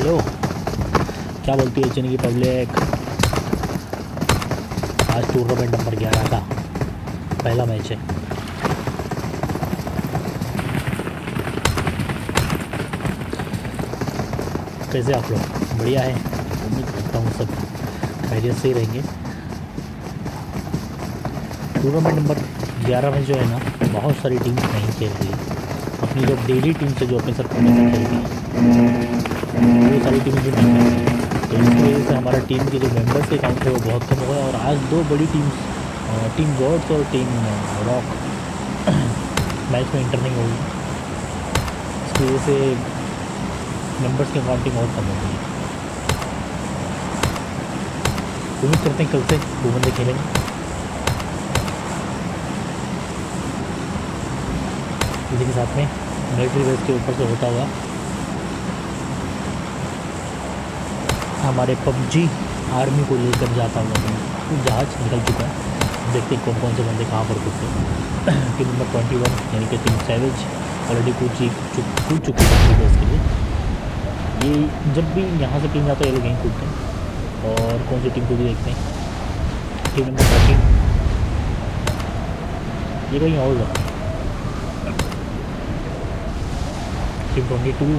Hello, क्या बोलती है चीन की पब्लिक। आज टूर्नामेंट नंबर 11 का पहला मैच है। कैसे आप लोग? बढ़िया है, उम्मीद करता हूँ सब खैरियत से ही रहेंगे। टूर्नामेंट नंबर 11 में जो है ना, बहुत सारी टीम्स नहीं खेल रही है। अपनी जो डेली टीम से जो अपने साथ हमेशा खेलती है वो सारी टीम भी नहीं खेल रही है। तो इसकी वजह से हमारा टीम के जो मेंबर्स के काउंट है वो बहुत कम हुआ है। और आज दो बड़ी टीम्स, टीम गॉड्स और टीम रॉक मैच में इंटर नहीं होगी। इसकी वजह से मेंबर्स की काउंटिंग बहुत कम हो गई है। उम्मीद करते हैं कल से 2 बंदे खेलेंगे। इसी के साथ में मिलिट्री बेस के ऊपर से होता हुआ हमारे पबजी आर्मी को लेकर जाता हुआ जहाज निकल चुका है। देखते हैं कौन कौन से बंदे कहाँ पर कूदते हैं। टीम नंबर 21 यानी कि टीम सैवेज ऑलरेडी कूद चुकी है मिलिट्री बेस के लिए। ये जब भी यहाँ से टीम जाता है ये लोग यहीं कूदते हैं। और कौन सी टीम कूदी देखते हैं। टीम नंबर 13 ये कहीं और जाता है। टीम 22 टीम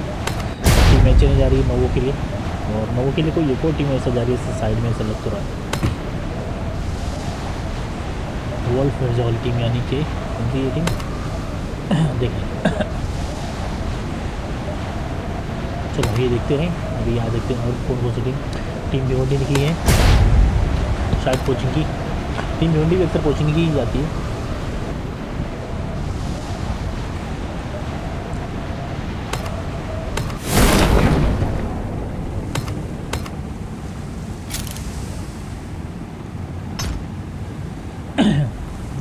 मैच चलने जा रही है नवो के लिए। और नवो के लिए कोई एक और टीम ऐसा जा रही है, साइड में ऐसा लग तो रहा है। वोल्फ मिर्जा वाली टीम यानी कि उनकी ये टीम देखें। चलो ये देखते रहें। अभी यहाँ देखते हैं और कौन सी टीम भिवंडी निकली है, शायद कोचिंग की टीम। भिवंडी भी अक्सर कोचिंग की ही जाती है।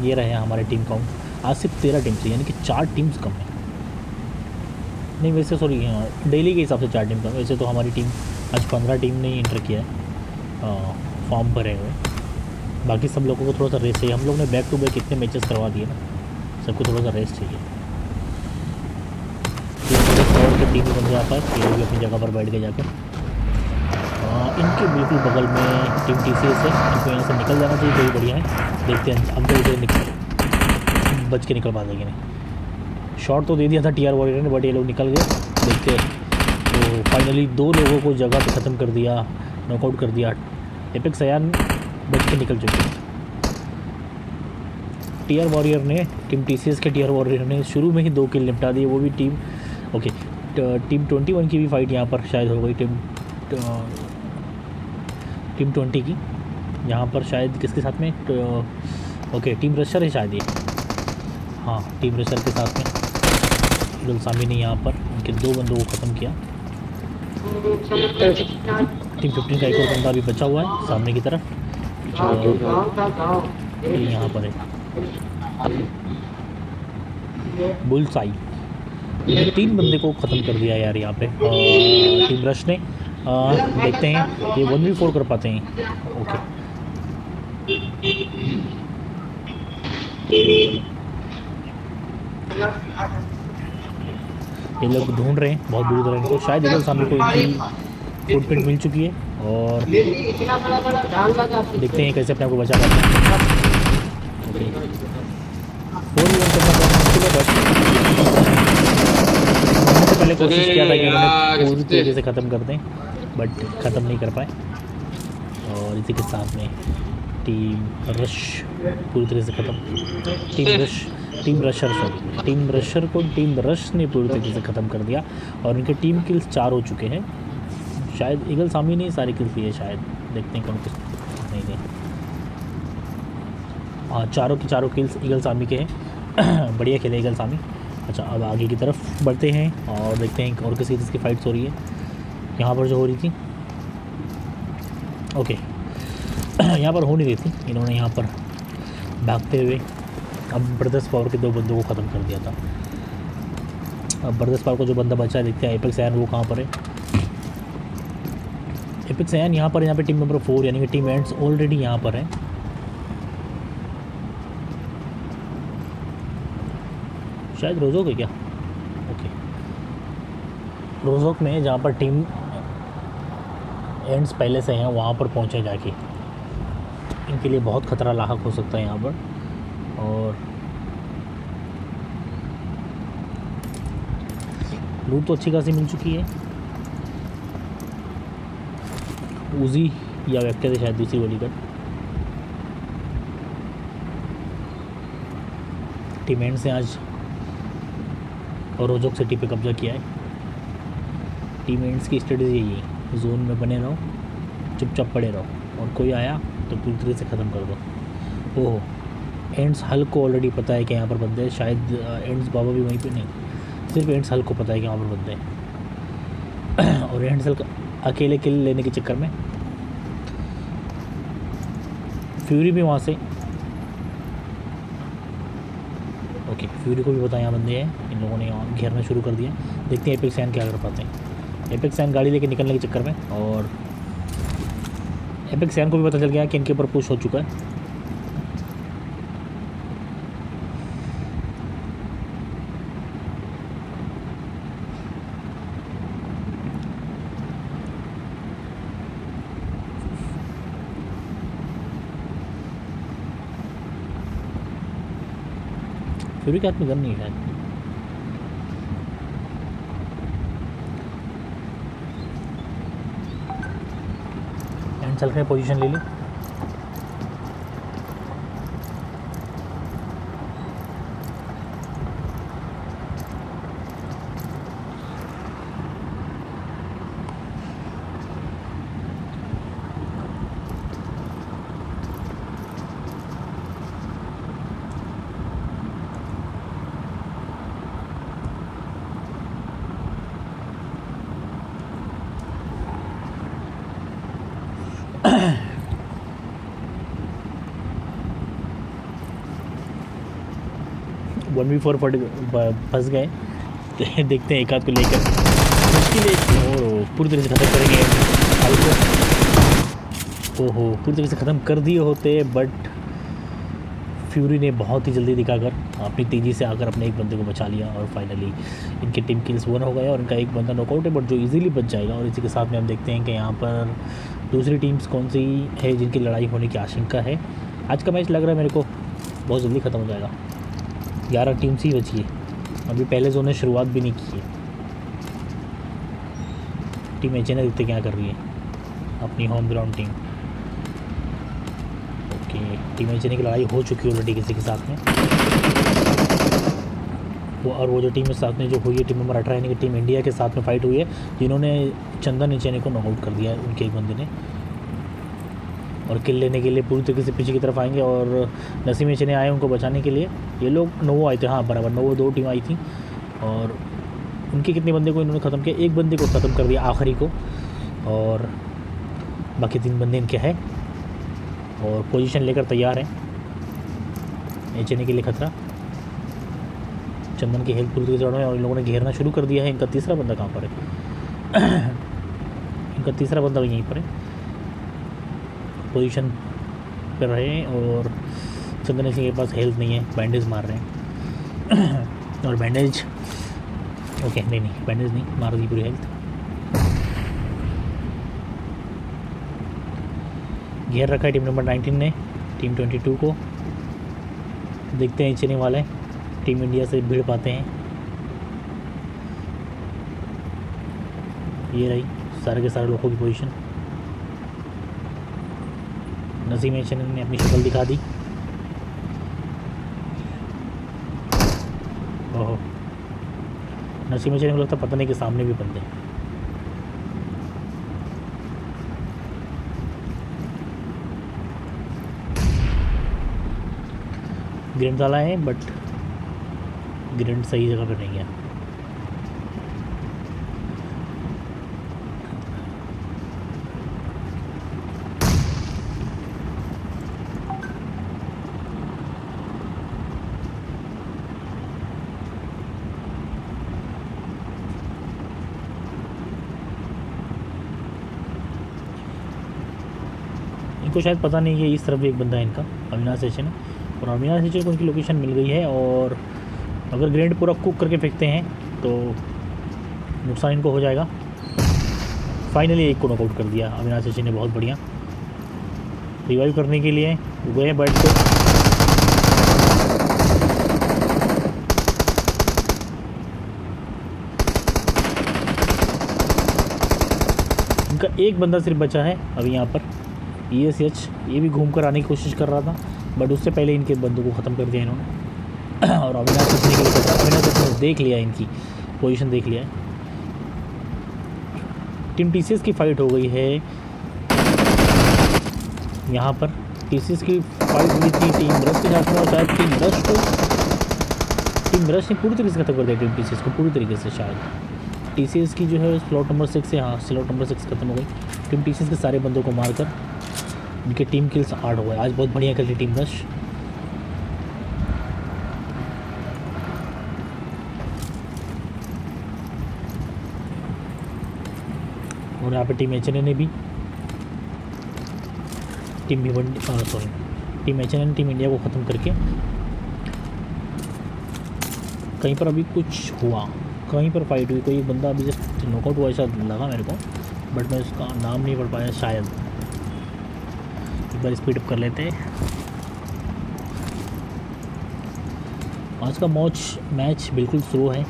ये रहे हमारे टीम काउंट। आज सिर्फ 13 टीम से, यानी कि 4 टीम्स कम है। नहीं वैसे सॉरी, डेली के हिसाब से 4 टीम कम। वैसे तो हमारी टीम आज 15 टीम ने ही इंटर किया है, फॉर्म भरे हुए। बाकी सब लोगों को थोड़ा सा रेस्ट चाहिए। हम लोग ने बैक टू बैक इतने मैचेस करवा दिए ना, सबको थोड़ा सा रेस्ट चाहिए। और के टीम बन यहाँ पर ये भी अपनी जगह पर बैठ के जाकर इनके बिल्कुल बगल में टीम TCS है। इनको यहाँ से निकल जाना चाहिए, तो बढ़िया है। देखते हैं अब तो बच के निकल पा देंगे। नहीं, शॉट तो दे दिया था TR वॉरियर ने, बट ये लोग निकल गए। देखते हैं। तो फाइनली 2 लोगों को जगह पे ख़त्म कर दिया, नॉकआउट कर दिया। एपेक्स अयान बच के निकल चुके हैं। TR वॉरियर ने, टीम TCS के TR वॉरियर ने शुरू में ही 2 किल निपटा दिए, वो भी टीम ओके। टीम 21 की भी फाइट यहाँ पर शायद हो गई। टीम 20 की यहाँ पर शायद किसके साथ में, ओके टीम रशर है शायद ये। हाँ, टीम रशर के साथ में ईगल सामी ने यहाँ पर उनके 2 बंदों को ख़त्म किया। टीम 15 का एक और बंदा भी बचा हुआ है सामने की तरफ, जो यहाँ पर है बुलसाई। 3 बंदे को ख़त्म कर दिया यार यहाँ पे टीम रश ने। देखते हैं ये 1v4 कर पाते हैं। ओके, ये लोग ढूंढ रहे हैं बहुत बुरी तरह इनको। शायद इधर सामने को इनकी फुटप्रिंट मिल चुकी है। और देखते हैं कैसे अपने आप को बचा पाते हैं। ओके, 4v1 करना बहुत मुश्किल है, बट पहले कोशिश किया था कि उन्होंने पूरी तरीके से ख़त्म कर दें, बट ख़त्म नहीं कर पाए। और इसी के साथ में टीम रश पूरी तरह से ख़त्म। टीम रशर को टीम रश ने पूरी तरीके से ख़त्म कर दिया। और इनके टीम किल्स 4 हो चुके हैं। शायद ईगल सामी ने सारे किल्स लिए शायद। देखते हैं कौन किस नहीं थे। हाँ, चारों की चारों किल्स ईगल सामी के हैं। बढ़िया खेले ईगल सामी। अच्छा, अब आगे की तरफ बढ़ते हैं और देखते हैं और किसी किसकी फाइट्स हो रही है यहाँ पर जो हो रही थी। ओके, यहाँ पर हो नहीं रही थी। इन्होंने यहाँ पर भागते हुए अब ब्रदर्स पावर के 2 बंदों को ख़त्म कर दिया था। अब ब्रदर्स पावर को जो बंदा बचा है, देखते हैं एपेक्स अयान वो कहाँ पर है। एपेक्स अयान यहाँ पे टीम नंबर 4 यानी कि टीम एंड्स ऑलरेडी यहाँ पर है। शायद रोजोक है क्या? ओके, रोजोक में जहाँ पर टीम एंड्स पहले से हैं, वहाँ पर पहुँचे जाके। इनके लिए बहुत ख़तरा लाहक हो सकता है यहाँ पर। और लूट तो अच्छी खासी मिल चुकी है। उजी या वेक्टर है शायद दूसरी गोली कट। टीममेट से आज और रोजोक सिटी पे कब्जा किया है। टीममेट्स की स्ट्रेटजी यही है, जोन में बने रहो, चुपचाप पड़े रहो, और कोई आया तो पूरी तरह से ख़त्म कर दो। ओह, एंड्स हल को ऑलरेडी पता है कि यहाँ पर बंदे हैं। शायद एंड्स बाबा भी वहीं पे नहीं, सिर्फ एंड्स हल को पता है कि यहाँ पर बंदे हैं। और एंड्स हल अकेले किल लेने के चक्कर में फ्यूरी भी वहाँ से, ओके, फ्यूरी को भी पता है यहाँ बंदे हैं। इन लोगों ने यहाँ घेरना शुरू कर दिया। देखते हैं एपिक सैन क्या कर पाते हैं। एपिक सैन गाड़ी लेके निकलने के चक्कर में, और एपिक सैन को भी पता चल गया कि इनके ऊपर पुश हो चुका है। फ्यूरी के हाथ में गन नहीं है। एंड चल के पोजीशन ले ली। वन वी फोर फंस गए। देखते हैं एक हाथ को लेकर मुश्किल है, और पूरी तरह से ख़त्म करेंगे हाल को। ओहो, पूरी तरह से ख़त्म कर दिए होते, बट फ्यूरी ने बहुत ही जल्दी दिखाकर अपनी तेज़ी से आकर अपने एक बंदे को बचा लिया, और फाइनली इनके टीम किल्स 1 हो गए और इनका एक बंदा नॉकआउट है, बट जो इजीली बच जाएगा। और इसी के साथ में हम देखते हैं कि यहाँ पर दूसरी टीम्स कौन सी है जिनकी लड़ाई होने की आशंका है। आज का मैच लग रहा है मेरे को बहुत जल्दी ख़त्म हो जाएगा। 11 टीम्स ही बची है, अभी पहले जोन ने शुरुआत भी नहीं की है। टीम एच ने देखते क्या कर रही है, अपनी home ground team. Okay, team H की लड़ाई हो चुकी है ऑलरेडी किसी के साथ में। वो जो टीम के साथ में जो हुई है, टीम नंबर 18 यानी कि टीम इंडिया के साथ में फाइट हुई है, जिन्होंने चंदन एचेने को नॉकआउट कर दिया है उनके एक बंदे ने। और किल लेने के लिए पूरी तरीके से पीछे की तरफ आएंगे, और नसीम एचेने आए उनको बचाने के लिए। ये लोग नोवो आए थे, हाँ बराबर नोवो 2 टीम आई थी, और उनके कितने बंदे को इन्होंने ख़त्म किया, एक बंदे को ख़त्म कर दिया आखिरी को, और बाकी 3 बंदे इनके हैं और पोजीशन लेकर तैयार हैं। एचएनए के लिए खतरा, चंदन की हेल्थ पूरी तरह से है, और इन लोगों ने घेरना शुरू कर दिया है। इनका तीसरा बंदा कहाँ पर है? इनका तीसरा बंदा भी यहीं पर है, पोजीशन पर रहे, और चंदन सिंह के पास हेल्थ नहीं है, बैंडेज मार रहे हैं। और बैंडेज ओके, नहीं बैंडेज नहीं, मार दी पूरी हेल्थ। घेर रखा है टीम नंबर 19 ने टीम 22 को। देखते हैं चलने वाले टीम इंडिया से भिड़ पाते हैं। ये रही सारे के सारे लोगों की पोजीशन। नसीम एचएन ने अपनी शक्ल दिखा दी। ओहो, नसीम एचएन को लगता पता नहीं कि सामने भी बंदे। ग्रेनेड डाला है, बट ग्रेनेड सही जगह पर नहीं गया। इनको शायद पता नहीं है इस तरफ भी एक बंदा है इनका, अविनाश एचएन, और अविनाश एचएन को उनकी लोकेशन मिल गई है। और अगर ग्रेनेड पूरा कुक करके फेंकते हैं तो नुकसान इनको हो जाएगा। फाइनली एक को नॉकआउट कर दिया अविनाश ऋषि ने, बहुत बढ़िया। रिवाइव करने के लिए गए बैठ के, उनका एक बंदा सिर्फ बचा है अभी यहाँ पर, ESH। ये भी घूम कर आने की कोशिश कर रहा था, बट उससे पहले इनके बंदों को ख़त्म कर दिया इन्होंने। और अविनाश बचने के लिए बचा, अविनाश ने देख लिया, इनकी पोजीशन देख लिया है। टीम TCS की फ़ाइट हो गई है यहाँ पर। TCS की फाइट हुई थी टीम रश के साथ में, और शायद टीम रश ने पूरी तरीके से खत्म कर दिया टीम TCS को, पूरी तरीके से। शायद TCS की जो है स्लॉट नंबर 6 से, हाँ स्लॉट नंबर 6 खत्म हो गई। टीम TCS के सारे बंदों को मारकर उनके टीम किल्स 8 हो गए। आज बहुत बढ़िया खेली टीम रश। और यहाँ पे टीम HNA ने भी, टीम HNA ने टीम इंडिया को ख़त्म करके, कहीं पर अभी कुछ हुआ, कहीं पर फाइट हुई, कोई बंदा अभी जस्ट नॉकआउट हुआ ऐसा लगा मेरे को, बट मैं उसका नाम नहीं पढ़ पाया शायद। एक बार स्पीड अप कर लेते हैं। आज का मैच बिल्कुल स्लो है।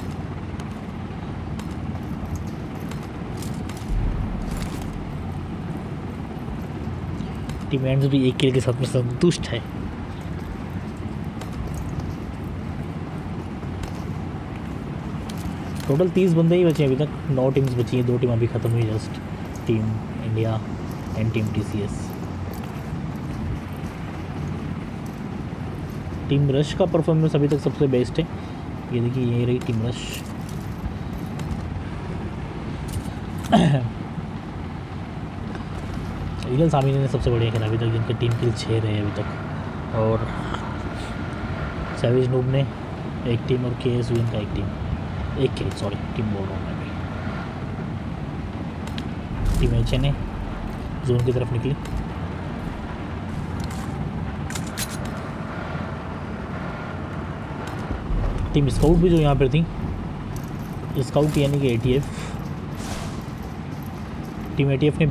टीम एंड्स भी एक किल के साथ में संतुष्ट है। टोटल 30 बंदे ही बचे अभी तक, 9 टीम्स बची हैं, 2 टीम अभी ख़त्म हुई just, team India and team TCS। Team rush का परफॉर्मेंस अभी तक सबसे बेस्ट है। ये देखिए, ये रही टीम रश। ईगल सामिनी ने सबसे बढ़िया खेला अभी तक, जिनके टीम किल 6 रहे अभी तक, और सैवेज नूब ने एक टीम, और KS विन का एक किल, सॉरी टीम बोल रहा हूँ मैं भी। टीम HNA जोन की तरफ निकली। टीम स्काउट भी जो यहाँ पर थी, स्काउट यानी कि ATF, टीम ATF ने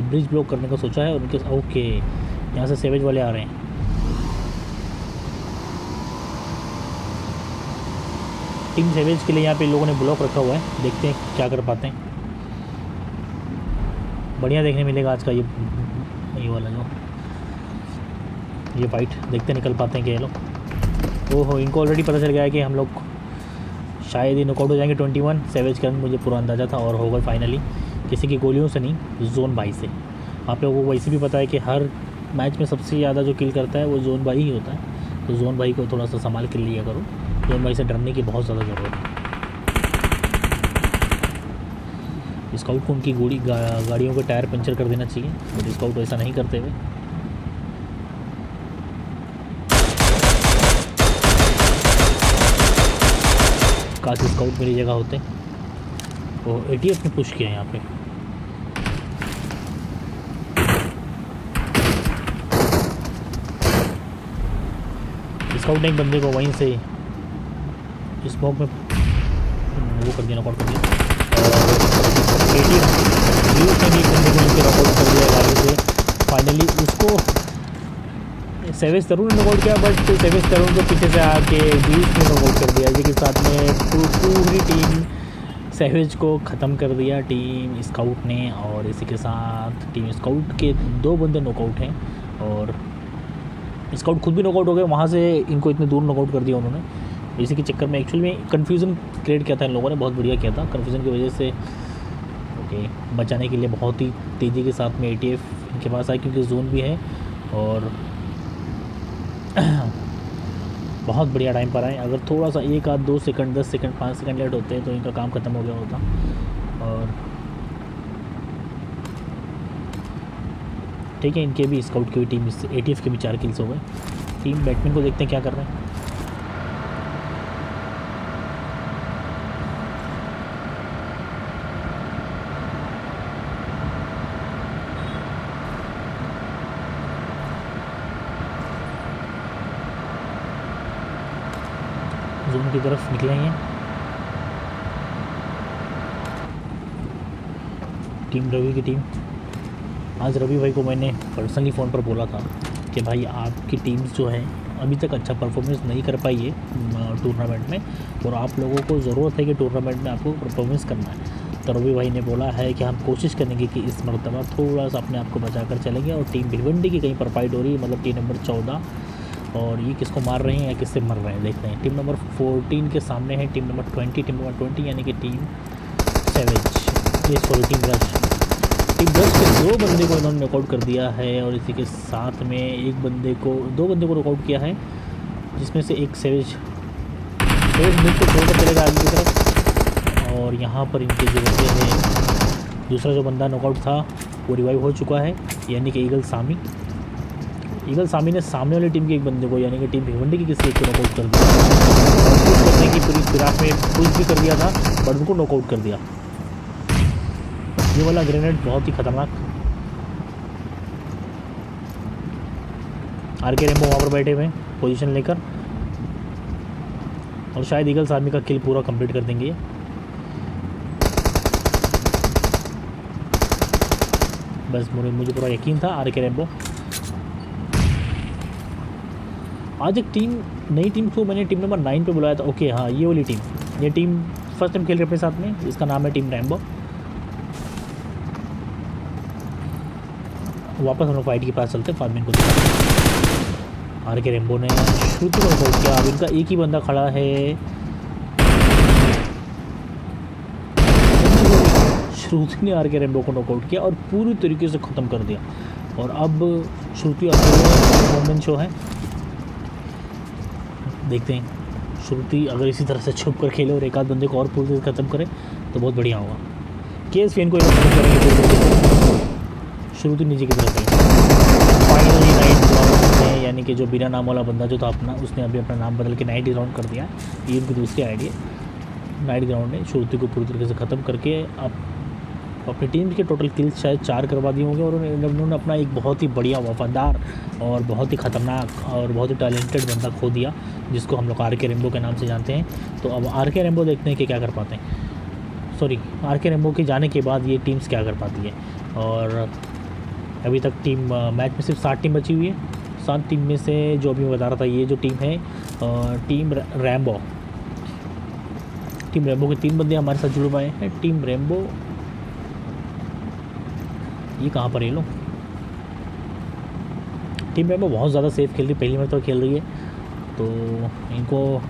ब्रिज ब्लॉक करने का सोचा है, और उनके ओके यहाँ से सेवेज वाले आ रहे हैं। टीम सेवेज के लिए यहाँ पे लोगों ने ब्लॉक रखा हुआ है, देखते हैं क्या कर पाते हैं। बढ़िया देखने मिलेगा आज का ये वाला जो ये फाइट, देखते निकल पाते हैं क्या ये लोग। ओहो, इनको ऑलरेडी पता चल गया है कि हम लोग शायद ही नॉकआउट हो जाएंगे 21। सेवेज का मुझे पूरा अंदाज़ा था, और होगा फाइनली किसी की गोलियों से नहीं, जोन बाई से। आप लोगों को वैसे भी पता है कि हर मैच में सबसे ज़्यादा जो किल करता है वो जोन बाई ही होता है, तो जोन बाई को थोड़ा सा संभाल कर लिया करो। जोन बाई से डरने की बहुत ज़्यादा ज़रूरत है। स्काउट को उनकी गाड़ियों के टायर पंचर कर देना चाहिए, बट स्काउट ऐसा नहीं करते हुए। काश स्काउट मेरी जगह होते। वो ATF ने पुश किया यहाँ पे। स्काउट ने एक बंदे को वहीं से स्मोक में वो कर दिया, नॉकआउट कर दिया। और ATF ने भी एक बंदे को नीचे नॉकआउट कर दिया गाड़ी से। फाइनली उसको सेवेज तरुण ने नॉकआउट किया, बट सेवेज तरुण को पीछे से आके बीच में नॉकआउट कर दिया, जिसके साथ में पूरी टीम सेवेज को ख़त्म कर दिया टीम स्काउट ने। और इसी के साथ टीम स्काउट के 2 बंदे नॉकआउट हैं, और स्काउट खुद भी नॉकआउट हो गए। वहाँ से इनको इतने दूर नॉकआउट कर दिया उन्होंने। इसी के चक्कर में एक्चुअल में कन्फ्यूज़न क्रिएट किया था इन लोगों ने, बहुत बढ़िया किया था। कन्फ्यूज़न की वजह से ओके बचाने के लिए बहुत ही तेज़ी के साथ में ATF इनके पास आए, क्योंकि जोन भी है और बहुत बढ़िया टाइम पर आए। अगर थोड़ा सा 1 आध 2 सेकंड 10 सेकंड 5 सेकंड लेट होते तो इनका काम ख़त्म हो गया होता। और ठीक है, इनके भी स्काउट की भी टीम, ATF के भी 4 किल्स हो गए। टीम बैटमैन को देखते हैं क्या कर रहे हैं। जोन की तरफ निकलेंगे। टीम रवि की टीम। आज रवि भाई को मैंने पर्सनली फ़ोन पर बोला था कि भाई आपकी टीम्स जो है अभी तक अच्छा परफॉर्मेंस नहीं कर पाई है टूर्नामेंट में, और आप लोगों को ज़रूरत है कि टूर्नामेंट में आपको परफॉर्मेंस करना है। तो रवि भाई ने बोला है कि हम कोशिश करेंगे कि इस मरतबा थोड़ा सा अपने आप को बचा कर चलेंगे। और टीम भिवंडी की कहीं पर फाइट हो रही है, मतलब टीम नंबर 14, और ये किसको मार रहे हैं या किससे मर रहे हैं देखते हैं। टीम नंबर 14 के सामने है टीम नंबर 20 यानी कि टीम सेवेज, ये sorry team brush. Team brush के 2 बंदे को इन्होंने नॉकआउट कर दिया है, और इसी के साथ में 2 बंदे को नॉकआउट किया है, जिसमें से एक सेवेज मिड को छोड़कर चलेगा आगे की तरफ। और यहाँ पर इनके जो बंदे हैं, दूसरा जो बंदा नॉकआउट था वो रिवाइव हो चुका है, यानी कि ईगल सामी ने सामने वाली टीम के एक बंदे को, यानी कि टीम भिवंडी की किसी एक को नॉकआउट कर दिया। पुश करने की पूरी फिराक में पुश भी कर दिया था, बट उनको नॉकआउट कर दिया। ये वाला ग्रेनेड बहुत ही खतरनाक। आरके रेम्बो वहाँ पर बैठे हुए पोजीशन लेकर, और शायद ईगल्स आर्मी का किल पूरा कंप्लीट कर देंगे ये। बस मुझे पूरा यकीन था आरके रेम्बो। आज एक नई टीम को मैंने टीम नंबर 9 पे बुलाया था। ओके हाँ, ये वाली टीम, ये टीम फर्स्ट टाइम खेल रहे अपने साथ में, इसका नाम है टीम रैम्बो। वापस हम लोग फाइट के पास चलते हैं, फार्मिंग को। आरके रेम्बो ने श्रुति को नॉकआउट किया। अब इनका एक ही बंदा खड़ा है, श्रुति ने आरके रेम्बो को नॉकआउट किया और पूरी तरीके से ख़त्म कर दिया। और अब श्रुति अकेले वोमेन शो है, देखते हैं श्रुति अगर इसी तरह से छुप कर खेले और एक आध बंदे को और पूरी तरह ख़त्म करे तो बहुत बढ़िया होगा। केस फैन को ख़त्म करेंगे श्रुति नीचे की तरफ है। फाइनली नाइट ग्राउंड ने, यानी कि जो बिना नाम वाला बंदा जो था अपना, उसने अभी अपना नाम बदल के नाइट ग्राउंड कर दिया। ये उनकी दूसरी आईडी है। नाइट ग्राउंड ने श्रुति को पूरी तरीके से ख़त्म करके अब अपनी टीम के टोटल किल्स शायद 4 करवा दिए होंगे, और उन्होंने अपना एक बहुत ही बढ़िया, वफादार और बहुत ही ख़तरनाक और बहुत ही टैलेंटेड बंदा खो दिया, जिसको हम लोग आरके रेम्बो के नाम से जानते हैं। तो अब आरके रेम्बो देखते हैं कि क्या कर पाते हैं। सॉरी, आरके रेम्बो के जाने के बाद ये टीम्स क्या कर पाती है। और अभी तक मैच में सिर्फ 7 टीम बची हुई है। 7 टीम में से जो अभी मैं बता रहा था, ये जो टीम है टीम रैम्बो, के 3 बंदे हमारे साथ जुड़ पाए हैं। टीम रैम्बो ये कहाँ पर है लोग। टीम रैम्बो बहुत ज़्यादा सेफ खेल रही, पहली बार तो खेल रही है, तो इनको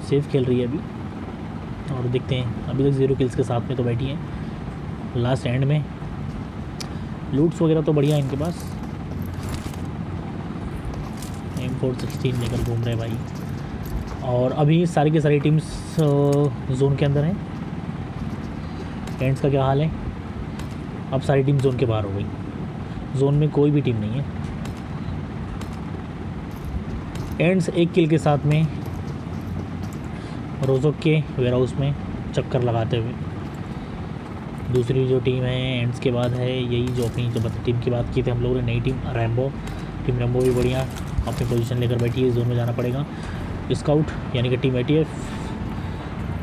सेफ खेल रही है अभी। और देखते हैं, अभी तक 0 किल्स के साथ में तो बैठी हैं। लास्ट एंड में लूट्स वगैरह तो बढ़िया है इनके पास। M416 लेकर घूम रहे भाई। और अभी सारी की सारी टीम्स जोन के अंदर हैं। एंड्स का क्या हाल है? अब सारी टीम जोन के बाहर हो गई, जोन में कोई भी टीम नहीं है। एंड्स 1 किल के साथ में रोजोक के वेयरहाउस में चक्कर लगाते हुए। दूसरी जो टीम है एंड्स के बाद है यही, जो अपनी जो टीम की बात की थी हम लोगों ने, नई टीम रैम्बो। टीम रैम्बो भी बढ़िया अपनी पोजीशन लेकर बैठी है। जोन में जाना पड़ेगा। स्काउट यानी कि टीम ATF,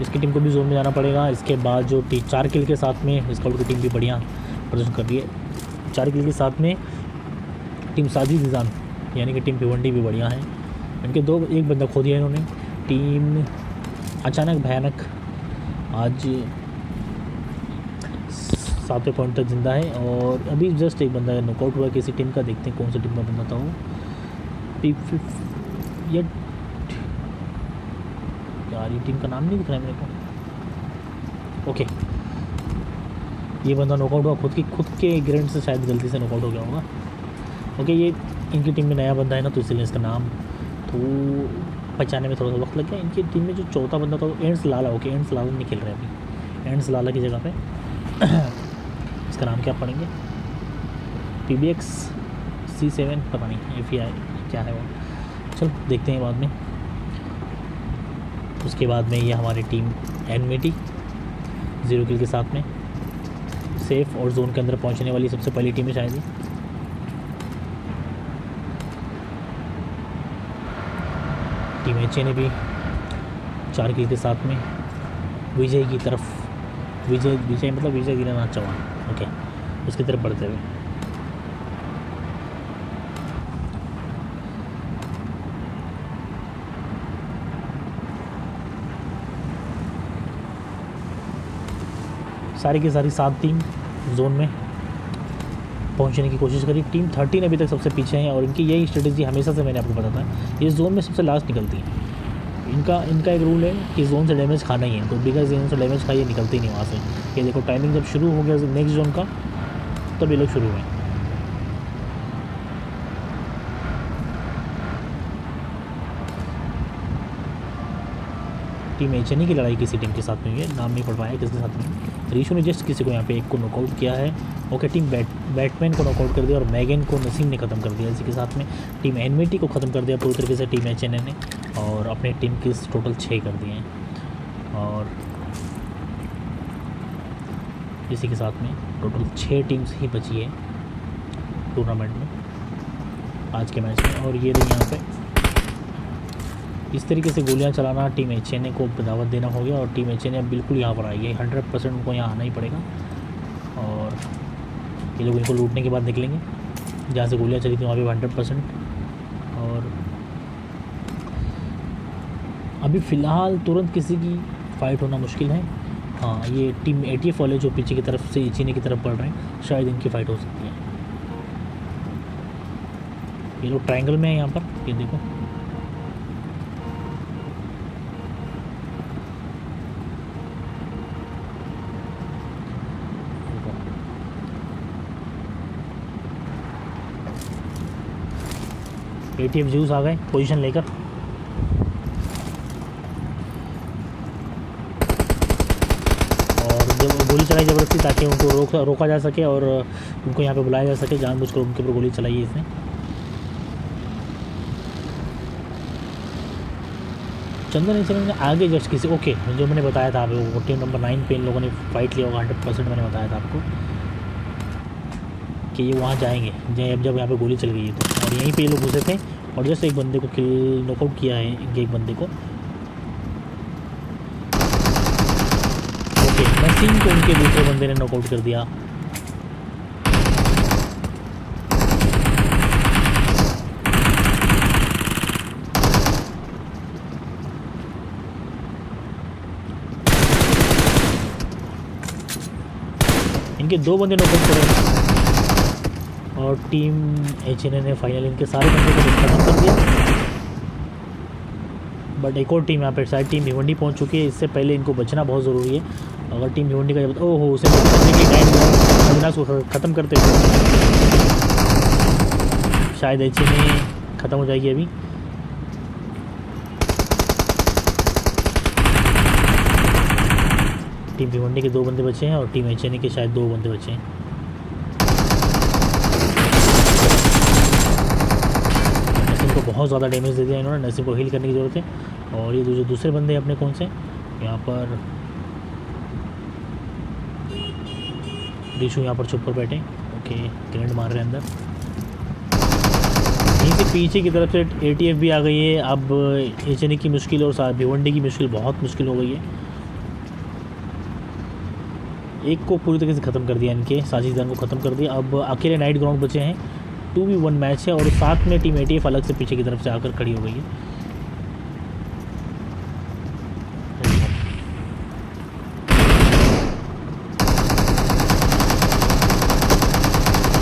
इसकी टीम को भी जोन में जाना पड़ेगा। इसके बाद जो 4 किल के साथ में स्काउट की टीम भी बढ़िया प्रदर्शन कर रही है। 4 किल के साथ में टीम साजिद निज़ाम यानी कि टीम भिवंडी भी बढ़िया है। इनके एक बंदा खो दिया इन्होंने। टीम अचानक भयानक आज 7वें पॉइंट तक जिंदा है, और अभी जस्ट एक बंदा नॉकआउट हुआ किसी टीम का। देखते हैं कौन सी टीम का बंदा था वो। यार ये टीम का नाम नहीं दिख रहा है मेरे को। ओके, ये बंदा नॉकआउट हुआ खुद के ग्रेनेड से, शायद गलती से नॉकआउट हो गया होगा। ओके, ये इनकी टीम में नया बंदा है ना, तो इसलिए इसका नाम तो पहचाने में थोड़ा सा वक्त लग गया। इनकी टीम में जो 4था बंदा था वो एंड्स लाला। ओके, एंड्स लाला नहीं खेल रहे अभी। एंड्स लाला की जगह पे इसका नाम क्या पढ़ेंगे? PBX C7 पता नहीं, FEI क्या है वो, चलो देखते हैं बाद में। उसके बाद में ये हमारी टीम एनमिटी 0 किल के साथ में सेफ और जोन के अंदर पहुंचने वाली सबसे पहली टीम है शायद ही। टीम HA ने भी 4 किल के साथ में विजय की तरफ विजय विजय मतलब विजय दीनानाथ चौहान, ओके, उसकी तरफ बढ़ते हुए। सारी की सारी 7 टीम जोन में पहुंचने की कोशिश करी। टीम 13 अभी तक सबसे पीछे हैं और इनकी यही स्ट्रेटेजी हमेशा से मैंने आपको बताया था, ये जोन में सबसे लास्ट निकलती है। इनका एक रूल है कि जोन से डैमेज खाना ही है, तो बिगर जोन से डैमेज खाइए निकलते ही नहीं वहाँ से। ये देखो टाइमिंग जब शुरू हो गया नेक्स्ट जोन का, तब ये लोग शुरू हुए। टीम एचएनई की लड़ाई किसी टीम के साथ में हुई है, नाम नहीं पढ़ पाया किसके साथ में। रीशू ने जस्ट किसी को यहाँ पे एक को नॉकआउट किया है। ओके, टीम बैटमैन को नॉकआउट कर दिया और मैगन को नसीम ने ख़त्म कर दिया। इसी के साथ में टीम एनमिटी को ख़त्म कर दिया पूरी तरीके से टीम एचएनए ने, और अपने टीम के टोटल 6 कर दिए हैं। और इसी के साथ में टोटल 6 टीम्स ही बची है टूर्नामेंट में आज के मैच में। और ये रही यहाँ पे इस तरीके से गोलियां चलाना टीम एचएनए को दावत देना हो गया, और टीम एचएनए अब बिल्कुल यहाँ पर आई है। 100% उनको यहाँ आना ही पड़ेगा, और ये लोग इनको लूटने के बाद निकलेंगे जहाँ से गोलियां चली थी वहाँ पे 100%। और अभी फ़िलहाल तुरंत किसी की फ़ाइट होना मुश्किल है। हाँ, ये टीम एटीएफ वाले जो पीछे की तरफ से एचएनए की तरफ बढ़ रहे हैं, शायद इनकी फ़ाइट हो सकती है। ये लोग ट्रायंगल में है यहाँ पर, ये देखो। एटीएफ जूस आ गए पोजीशन लेकर, और जब गोली चलाई ज़बरदस्ती ताकि उनको रोका जा सके और उनको यहाँ पे बुलाया जा सके। जानबूझकर उनके ऊपर गोली चलाई है इसने। चंदन एचएनए ने आगे जस्ट किसी, ओके, जो मैंने बताया था आपको, टीम नंबर 9 पे इन लोगों ने फाइट लिया होगा 100%। मैंने बताया था आपको कि ये वहाँ जाएंगे जब यहाँ पे गोली चल गई है तो। और यहीं पे ये लोग घुसे थे और जस्ट एक बंदे को किल नॉकआउट किया है, एक बंदे को। ओके, नसीम को उनके दूसरे बंदे ने नॉकआउट कर दिया। इनके 2 बंदे नॉकआउट करे और टीम एचएनए ने फाइनल इनके सारे बंदे को खत्म कर दिया। बट एक और टीम यहाँ पर शायद टीम भिवंडी पहुँच चुकी है। इससे पहले इनको बचना बहुत ज़रूरी है। अगर टीम भिवंडी का जब ओहो उसे बचने की टाइम अविनाश को ख़त्म करते हुए शायद एचएनए ख़त्म हो जाएगी अभी। टीम भिवंडी के 2 बंदे बचे हैं और टीम एचएनए के शायद 2 बंदे बचे हैं। नसीम को बहुत ज़्यादा डैमेज दे दिया इन्होंने, नसीम को हील करने की ज़रूरत है। और ये जो दूसरे बंदे अपने कौन से यहाँ पर, रीशू यहाँ पर चुप कर बैठे। ओके, ग्रेनेड मार रहे हैं अंदर। यहीं से पीछे की तरफ से एटीएफ भी आ गई है। अब एचएनए की मुश्किल और भिवंडी की मुश्किल बहुत मुश्किल हो गई है। एक को पूरी तरीके से ख़त्म कर दिया, इनके साजिशदार को ख़त्म कर दिया। अब अकेले नाइट ग्राउंड बचे हैं। 2v1 मैच है और साथ में टीम एटीएफ अलग से पीछे की तरफ से आकर खड़ी हो गई है।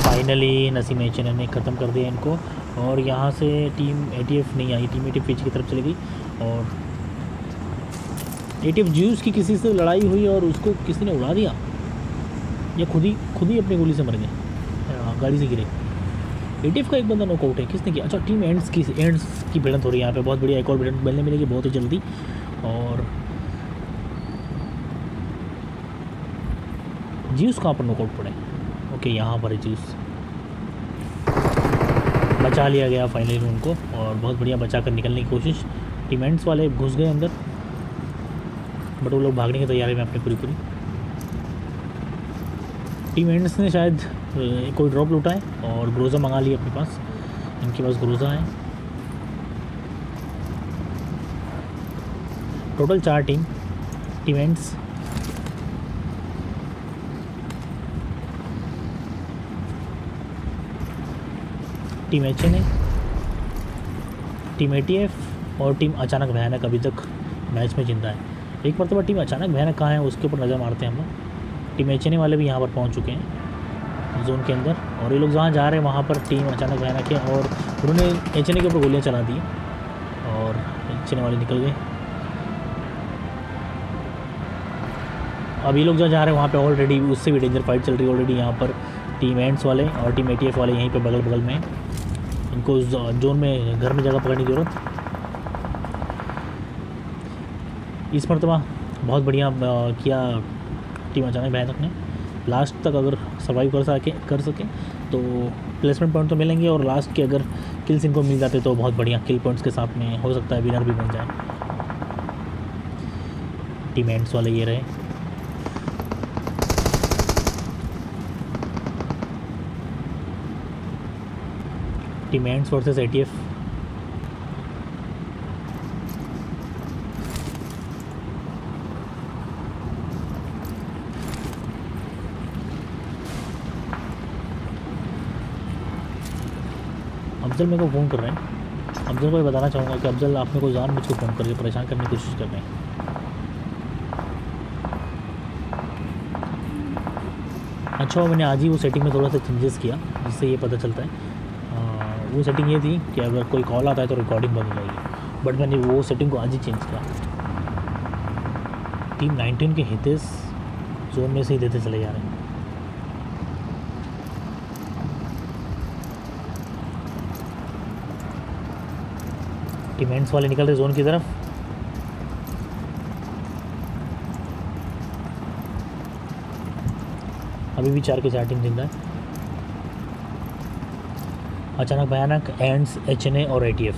फाइनली नसीम एचएनए ने ख़त्म कर दिया इनको, और यहाँ से टीम एटीएफ नहीं आई। टीम एटीएफ पीछे की तरफ चली गई और एटीएफ ज्यूस की किसी से लड़ाई हुई और उसको किसी ने उड़ा दिया, या खुद ही अपनी गोली से मर गए, गाड़ी से गिरे। एटीएफ का एक बंदा नॉकआउट है, किसने किया? अच्छा, टीम एंड्स की भिड़ंत हो रही है यहाँ पे। बहुत बढ़िया, एक और भिड़ंत मिलने मिलेगी बहुत ही जल्दी। और ज्यूस कहाँ पर नॉकआउट पड़े? ओके, यहाँ पर है ज्यूस। बचा लिया गया फाइनली उनको, और बहुत बढ़िया बचा कर निकलने की कोशिश। टीम एंड्स वाले घुस गए अंदर, बट वो लोग भागने की तैयारी में अपनी पूरी। टीम एंड्स ने शायद कोई ड्रॉप लूटा है और ग्रोजा मंगा लिया अपने पास। इनके पास ग्रोजा है। Total 4 team ends, team HNA, team ATF और टीम अचानक भयानक अभी तक मैच में जिंदा है। एक मरतबा टीम अचानक भयानक कहाँ है उसके ऊपर नज़र मारते हैं हम लोग। टीम HNA वाले भी यहाँ पर पहुँच चुके हैं जोन के अंदर, और ये लोग जहाँ जा रहे हैं वहाँ पर टीम अचानक भयानक है और उन्होंने HNA के ऊपर गोलियाँ चला दी और HNA वाले निकल गए। अब ये लोग जहाँ जा रहे हैं वहाँ पे ऑलरेडी उससे भी डेंजर फाइट चल रही है ऑलरेडी। यहाँ पर टीम एंड्स वाले और टीम ATF वाले यहीं पे बगल बगल में, इनको जोन में घर में जगह पकड़ने की ज़रूरत। इस मरतबा बहुत बढ़िया किया टीम अचानक भयानक ने। लास्ट तक अगर सर्वाइव कर सके तो प्लेसमेंट पॉइंट तो मिलेंगे, और लास्ट के अगर किल्स इनको मिल जाते तो बहुत बढ़िया किल पॉइंट्स के साथ में हो सकता है विनर भी बन जाए। टीम एंड्स वाले ये रहे। Team ends versus ATF। Afzal मेरे को फ़ोन कर रहे हैं। अफजल को ये बताना चाहूँगा कि अफजल आप मेरे को जान मुझको फ़ोन करके परेशान करने की कोशिश कर रहे हैं। अच्छा, मैंने आज ही वो सेटिंग में थोड़ा सा चेंजेस किया जिससे ये पता चलता है। वो सेटिंग ये थी कि अगर कोई कॉल आता है तो रिकॉर्डिंग बंद हो जाएगी, बट मैंने वो सेटिंग को आज ही चेंज किया। टीम 19 के हितेश जोन में से ही देते चले जा रहे हैं। टीम एंड्स वाले निकल रहे जोन की तरफ। अभी भी 4 के 4 टीम जिंदा है। अचानक भयानक एंड्स HNA और ATF।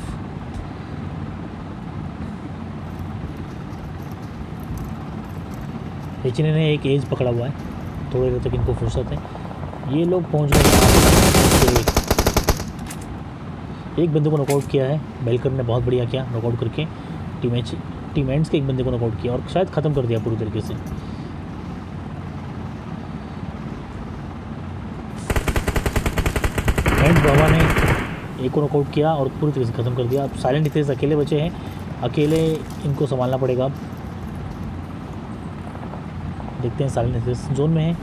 HNA ने एक एज पकड़ा हुआ है, थोड़ी देर तक इनको फुर्सत है। ये लोग पहुंच गए। एक बंदे को नॉकआउट किया है, बेलकर ने बहुत बढ़िया किया नॉकआउट करके। टीम एंड्स के एक बंदे को नॉकआउट किया और शायद ख़त्म कर दिया पूरी तरीके से। एंड्स बाबा ने एक को नॉकआउट किया और पूरी तरीके से ख़त्म कर दिया। अब साइलेंट हितेश अकेले बचे हैं, अकेले इनको संभालना पड़ेगा। अब देखते हैं साइलेंट हितेश जोन में है।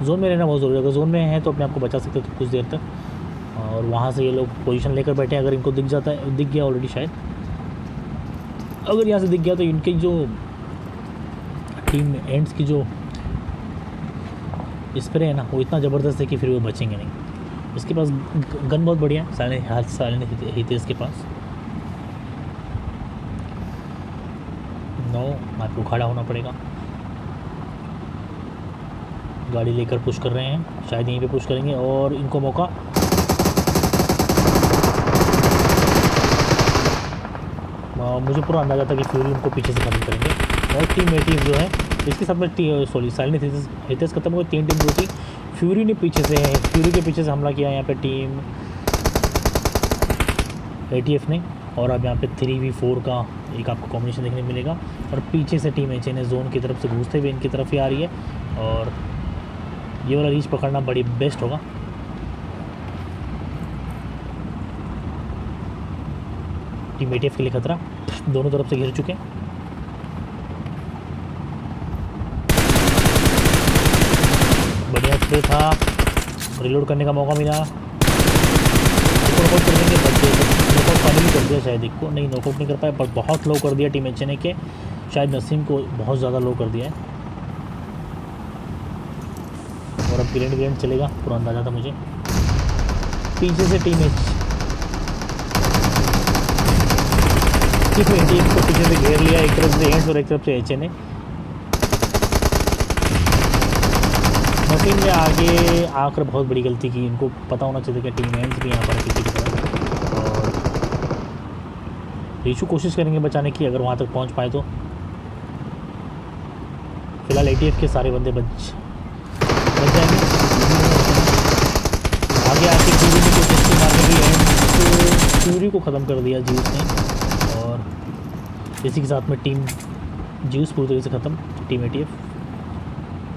जोन में रहना बहुत ज़रूरी है। अगर जोन में है तो अपने आप को बचा सकते हैं तो कुछ देर तक, और वहाँ से ये लोग पोजीशन लेकर बैठे हैं। अगर इनको दिख गया ऑलरेडी शायद, अगर यहाँ से दिख गया तो इनकी जो टीम एंड्स की जो स्प्रे है ना वो इतना ज़बरदस्त है कि फिर वो बचेंगे नहीं। इसके पास गन बहुत बढ़िया है साइलेंट हितेश के पास। नो, आपको खड़ा होना पड़ेगा। गाड़ी लेकर पुश कर रहे हैं, शायद यहीं पे पुश करेंगे और इनको मौका। मुझे पूरा अंदाजा था कि फ्यूरी उनको पीछे से खत्म करेंगे। और टीम ATF जो है इसके साथ में साइलेंट हितेश खत्म हो गई। 3 टीम जो थी, फ्यूरी ने फ्यूरी के पीछे से हमला किया यहाँ पे टीम ATF ने। और अब यहाँ पे 3v4 का एक आपको कॉम्बिनेशन देखने को मिलेगा। और पीछे से टीम HNA जोन की तरफ से घुसते हुए इनकी तरफ ही आ रही है, और ये वाला रीच पकड़ना बड़ी बेस्ट होगा। टीम ATF के लिए खतरा, दोनों तरफ से घिर चुके हैं। बढ़िया स्प्रे था, रिलोड करने का मौका मिला। नॉकआउट कर देंगे, नॉकआउट फाइनली कर दिया शायद। एक को नहीं नॉकआउट नहीं कर पाए, पर बहुत लो कर दिया टीम HNA के। शायद नसीम को बहुत ज़्यादा लो कर दिया है। और अब ग्रेंड चलेगा, पूरा अंदाजा था मुझे। पीछे से टीम ATF को पीछे से घेर लिया, एक तरफ से एंड्स और एक तरफ से HNA। नसीम ने आगे आकर बहुत बड़ी गलती की। इनको पता होना चाहिए कि टीम एंड्स भी यहाँ पर किसी की तरह। और रीशू कोशिश करेंगे बचाने की, अगर वहाँ तक पहुँच पाए तो। फिलहाल ATF के सारे बंदे बच जाएंगे। आगे आके फ्यूरी ने कोशिश की मारने की, एंड फ्यूरी को ख़त्म कर दिया ज्यूस ने। और इसी के साथ में टीम ज्यूस पूरी तरीके से ख़त्म। टीम ATF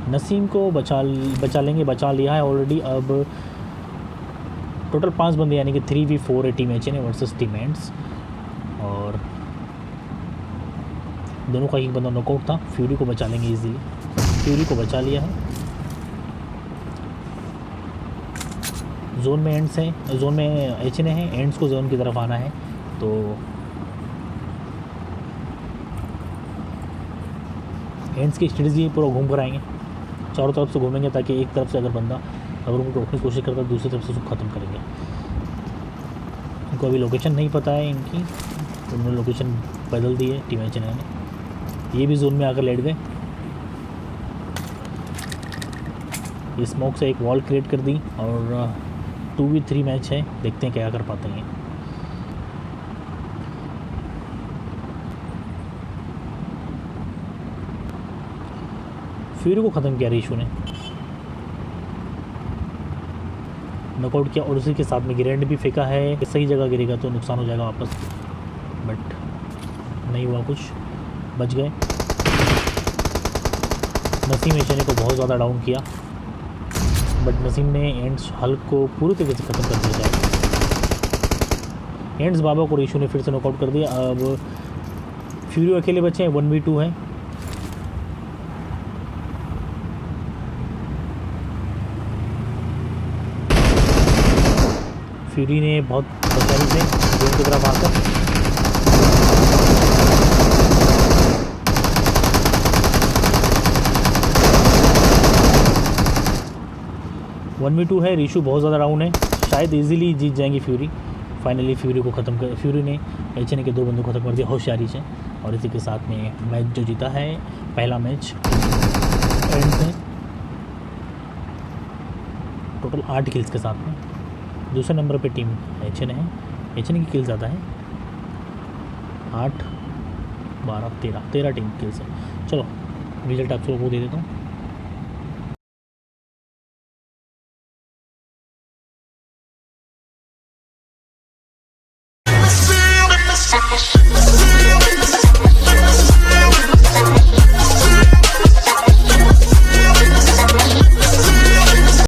नसीम को बचा लिया है ऑलरेडी। अब टोटल 5 बंदे यानी कि 3v4 है team H N versus team ends. और दोनों का एक बंदा नॉकआउट था। फ्यूरी को बचा लेंगे इजीली, फ्यूरी को बचा लिया है। जोन में एंड्स हैं, जोन में एच एन है, एंड्स को जोन की तरफ आना है। तो एंड्स की स्ट्रेटजी पूरा घूम कर आएंगे, चारों तरफ से घूमेंगे ताकि एक तरफ से अगर बंदा अगर उनको रोकने की कोशिश करता है दूसरी तरफ से उसको ख़त्म करेंगे। इनको अभी लोकेशन नहीं पता है इनकी, तो उन्होंने लोकेशन बदल दी है टीम एच एन ने। ये भी जोन में आकर लेट गए। ये स्मोक से एक वॉल क्रिएट कर दी और 2v3 मैच है, देखते हैं क्या कर पाते हैं। फ्यूरी को ख़त्म किया रिशु ने, नॉकआउट किया और उसी के साथ में ग्रेनेड भी फेंका है। सही जगह गिरेगा तो नुकसान हो जाएगा वापस, बट नहीं हुआ कुछ, बच गए। नसीम एचएनए को बहुत ज़्यादा डाउन किया, बट नसीम ने एंड्स हल्क को पूरी तरीके से ख़त्म कर दिया जाए। एंड्स बाबा को रिशु ने फिर से नॉकआउट कर दिया। अब फ्यूरी अकेले बचे हैं, 1v2 है। फ्यूरी ने बहुत बेचारी से जोन की तरफ आकर वन वी टू है। रिशु बहुत ज़्यादा डाउन है, शायद इजीली जीत जाएंगी फ्यूरी। फाइनली फ्यूरी को ख़त्म कर, फ्यूरी ने एच एन ए के 2 बंदों को ख़त्म कर दिया होशियारी से। और इसी के साथ में मैच जो जीता है, पहला मैच एंड में टोटल 8 किल्स के साथ में। दूसरे नंबर पे टीम एच एन है, एच एन की किल ज़्यादा है, 8 12 13 टीम किल्स है। चलो रिजल्ट आप लोगों को दे देता हूँ।